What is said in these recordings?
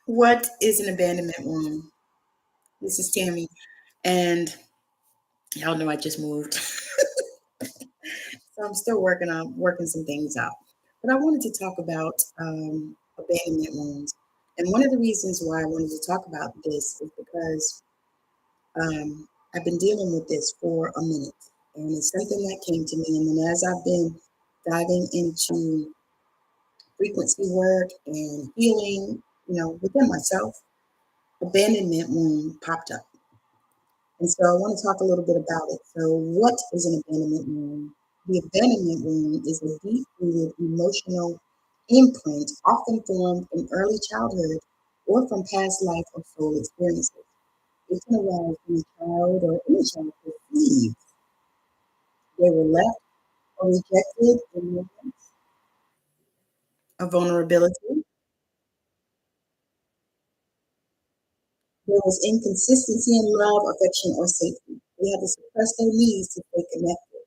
What is an abandonment wound? This is Tammy, and y'all know I just moved, so I'm still working some things out. But I wanted to talk about abandonment wounds, and one of the reasons why I wanted to talk about this is because I've been dealing with this for a minute, and it's something that came to me, and then as I've been diving into frequency work and healing, within myself, abandonment wound popped up. And so I want to talk a little bit about it. So, what is an abandonment wound? The abandonment wound is a deep rooted emotional imprint, often formed in early childhood or from past life or soul experiences. It can arise when a child or any child perceives they were left or rejected in moments of vulnerability. There was inconsistency in love, affection, or safety. They had to suppress their needs to stay connected.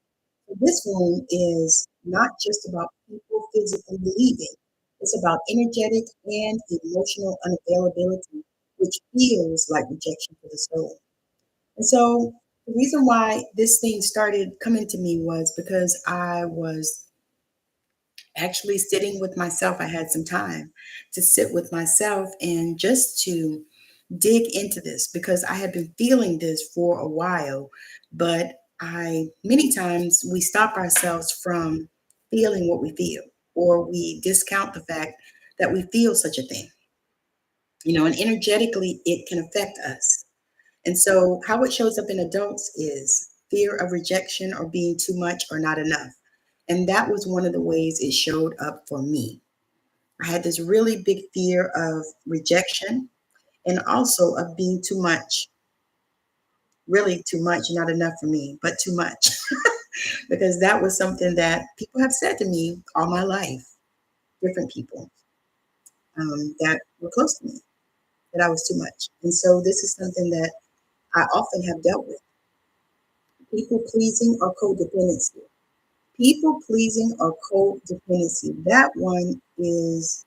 So this one is not just about people physically leaving. It's about energetic and emotional unavailability, which feels like rejection for the soul. And so the reason why this thing started coming to me was because I was actually sitting with myself. I had some time to sit with myself and just to dig into this because I had been feeling this for a while, but many times we stop ourselves from feeling what we feel, or we discount the fact that we feel such a thing, and energetically it can affect us. And so, how it shows up in adults is fear of rejection or being too much or not enough. And that was one of the ways it showed up for me. I had this really big fear of rejection and also of being too much, really too much, not enough for me, but too much. Because that was something that people have said to me all my life, different people that were close to me, that I was too much. And so this is something that I often have dealt with: people pleasing or codependency. People pleasing or codependency, that one is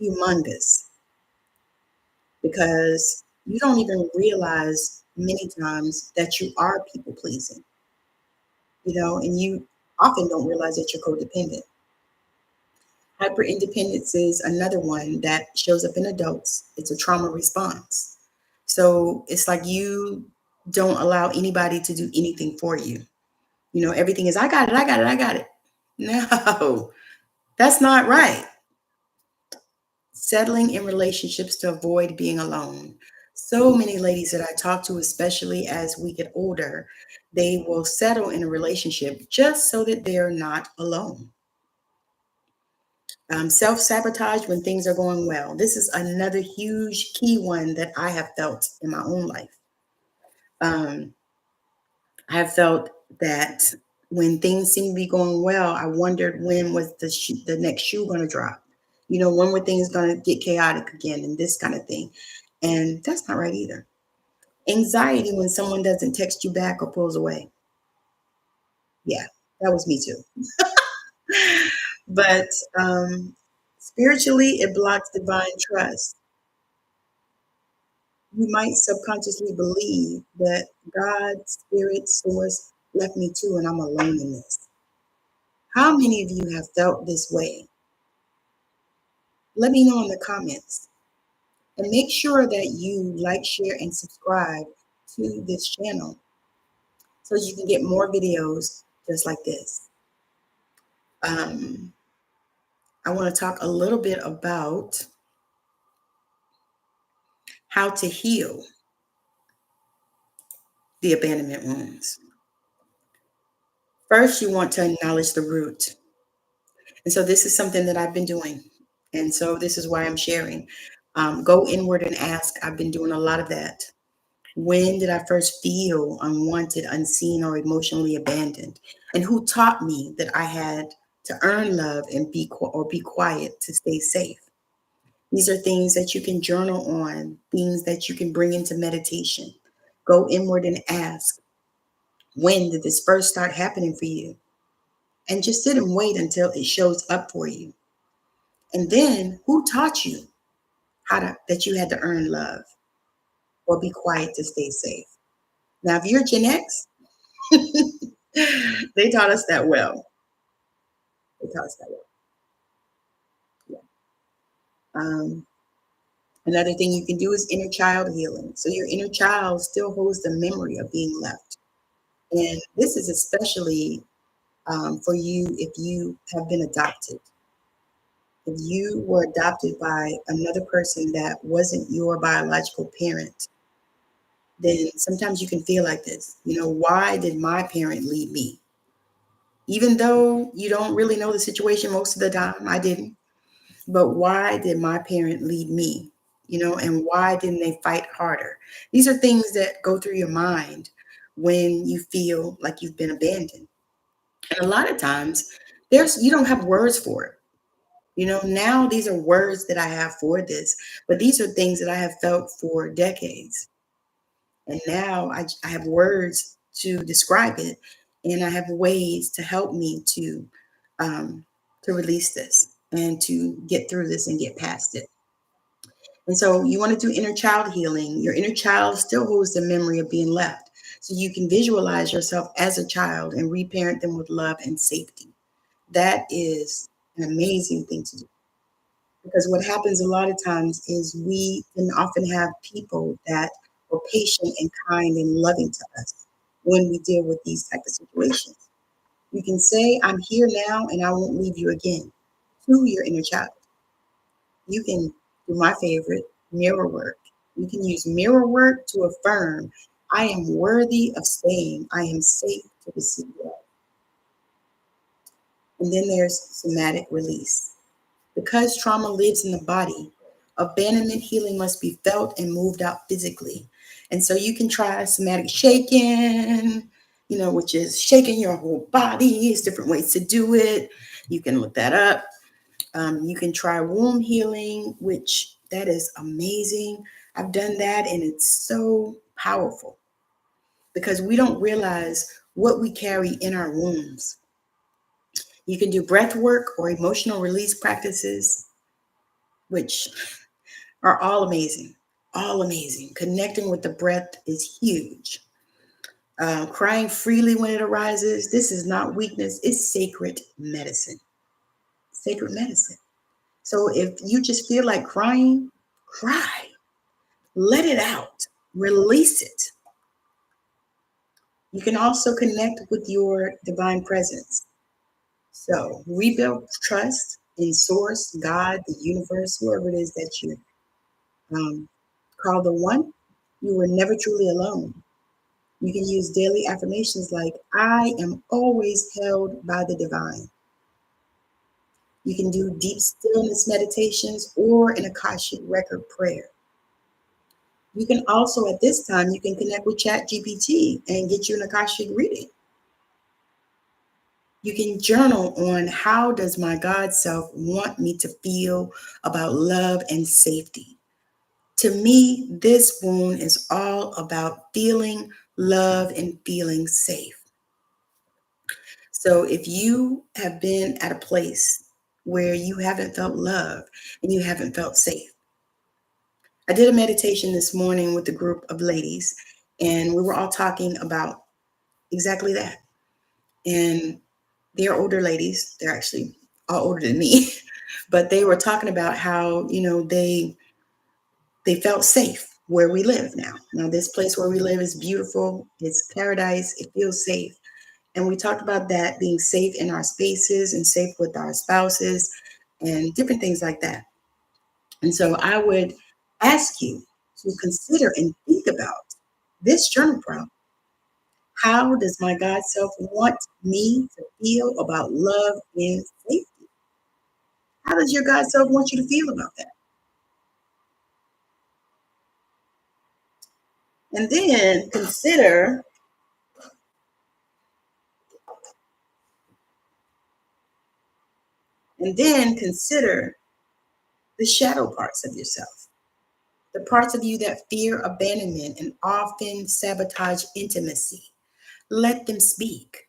humongous because you don't even realize many times that you are people pleasing, and you often don't realize that you're codependent. Hyper independence is another one that shows up in adults. It's a trauma response. So it's like you don't allow anybody to do anything for you. Everything is, I got it, I got it, I got it. No, that's not right. Settling in relationships to avoid being alone. So many ladies that I talk to, especially as we get older, they will settle in a relationship just so that they're not alone. Self sabotage when things are going well. This is another huge key one that I have felt in my own life. Um, I have felt that when things seem to be going well, I wondered when was the next shoe going to drop. When were things going to get chaotic again and this kind of thing. And that's not right either. Anxiety when someone doesn't text you back or pulls away. Yeah, that was me too. But spiritually, it blocks divine trust. You might subconsciously believe that God, spirit, source left me too, and I'm alone in this. How many of you have felt this way? Let me know in the comments. And make sure that you like, share, and subscribe to this channel so you can get more videos just like this. Um, I want to talk a little bit about how to heal the abandonment wounds. First, you want to acknowledge the root. And so this is something that I've been doing. And so this is why I'm sharing. Go inward and ask. I've been doing a lot of that. When did I first feel unwanted, unseen, or emotionally abandoned? And who taught me that I had to earn love and be quiet to stay safe? These are things that you can journal on, things that you can bring into meditation. Go inward and ask, when did this first start happening for you? And just sit and wait until it shows up for you. And then, who taught you? that you had to earn love or be quiet to stay safe. Now, if you're Gen X, they taught us that well. They taught us that well. Yeah. Another thing you can do is inner child healing. So your inner child still holds the memory of being left. And this is especially for you if you have been adopted. If you were adopted by another person that wasn't your biological parent, then sometimes you can feel like this. Why did my parent leave me? Even though you don't really know the situation most of the time, I didn't. But why did my parent leave me? And why didn't they fight harder? These are things that go through your mind when you feel like you've been abandoned. And a lot of times, you don't have words for it. Now these are words that I have for this, but these are things that I have felt for decades. And now I have words to describe it, and I have ways to help me to release this and to get through this and get past it. And so you want to do inner child healing. Your inner child still holds the memory of being left. So you can visualize yourself as a child and reparent them with love and safety. That is an amazing thing to do. Because what happens a lot of times is we can often have people that are patient and kind and loving to us when we deal with these type of situations. You can say, I'm here now and I won't leave you again, to your inner child. You can do my favorite, mirror work. You can use mirror work to affirm, I am worthy of staying. I am safe to receive love. And then there's somatic release. Because trauma lives in the body, abandonment healing must be felt and moved out physically. And so you can try somatic shaking, which is shaking your whole body. There's different ways to do it. You can look that up. You can try womb healing, which that is amazing. I've done that and it's so powerful because we don't realize what we carry in our wombs. You can do breath work or emotional release practices, which are all amazing. All amazing. Connecting with the breath is huge. Crying freely when it arises. This is not weakness, it's sacred medicine. Sacred medicine. So if you just feel like crying, cry. Let it out. Release it. You can also connect with your divine presence. So rebuild trust in source, God, the universe, whoever it is that you call the one. You were never truly alone. You can use daily affirmations like, I am always held by the divine. You can do deep stillness meditations or an Akashic record prayer. You can also, at this time, you can connect with Chat GPT and get you an Akashic reading. You can journal on how does my God self want me to feel about love and safety. To me, this wound is all about feeling love and feeling safe. So if you have been at a place where you haven't felt love and you haven't felt safe, I did a meditation this morning with a group of ladies, and we were all talking about exactly that. And they're older ladies. They're actually all older than me, but they were talking about how, they felt safe where we live now. Now, this place where we live is beautiful. It's paradise. It feels safe. And we talked about that being safe in our spaces and safe with our spouses and different things like that. And so I would ask you to consider and think about this journal prompt. How does my God self want me to feel about love and safety? How does your God self want you to feel about that? And then consider the shadow parts of yourself, the parts of you that fear abandonment and often sabotage intimacy. Let them speak.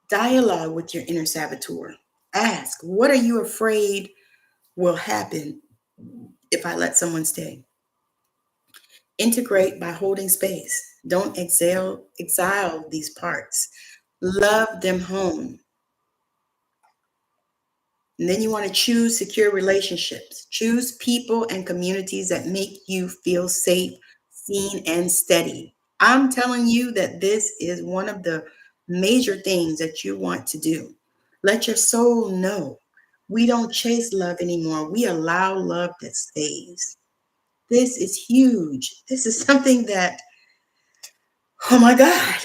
Dialogue with your inner saboteur. Ask, what are you afraid will happen if I let someone stay. Integrate by holding space. Don't exile these parts. Love them home. And then you want to choose secure relationships. Choose people and communities that make you feel safe, seen, and steady. I'm telling you that this is one of the major things that you want to do. Let your soul know. We don't chase love anymore. We allow love that stays. This is huge. This is something that, oh my God.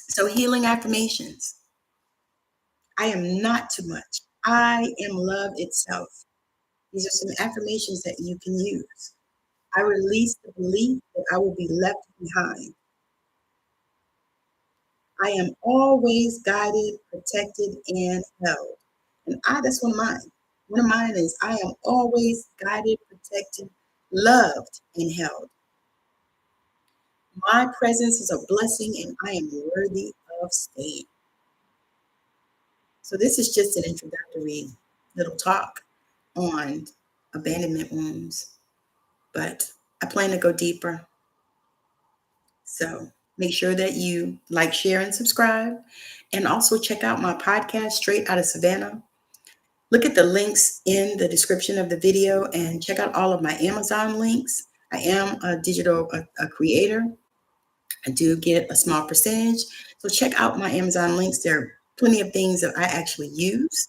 So, healing affirmations. I am not too much. I am love itself. These are some affirmations that you can use. I release the belief that I will be left behind. I am always guided, protected, and held. And that's one of mine. One of mine is I am always guided, protected, loved, and held. My presence is a blessing and I am worthy of staying. So this is just an introductory little talk on abandonment wounds, but I plan to go deeper. So make sure that you like, share, and subscribe. And also check out my podcast, Straight Out of Savannah. Look at the links in the description of the video and check out all of my Amazon links. I am a digital creator. I do get a small percentage. So check out my Amazon links. There are plenty of things that I actually use.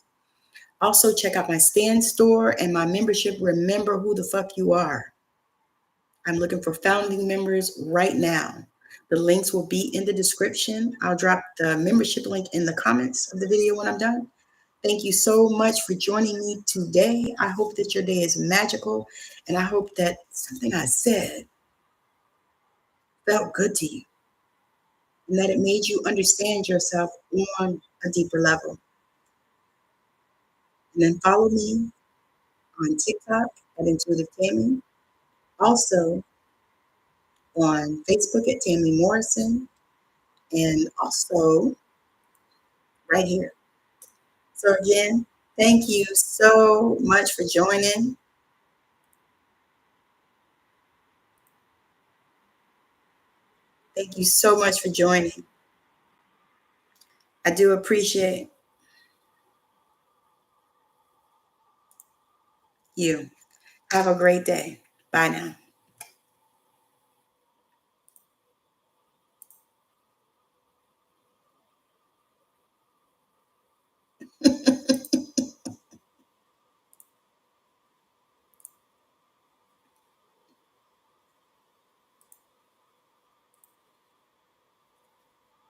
Also check out my stand store and my membership. Remember who the fuck you are. I'm looking for founding members right now. The links will be in the description. I'll drop the membership link in the comments of the video when I'm done. Thank you so much for joining me today. I hope that your day is magical, and I hope that something I said felt good to you and that it made you understand yourself on a deeper level. And then follow me on TikTok at Intuitive Tammy. Also on Facebook at Tammy Morrison, and also right here. So again, thank you so much for joining. Thank you so much for joining. I do appreciate you. Have a great day. Bye now.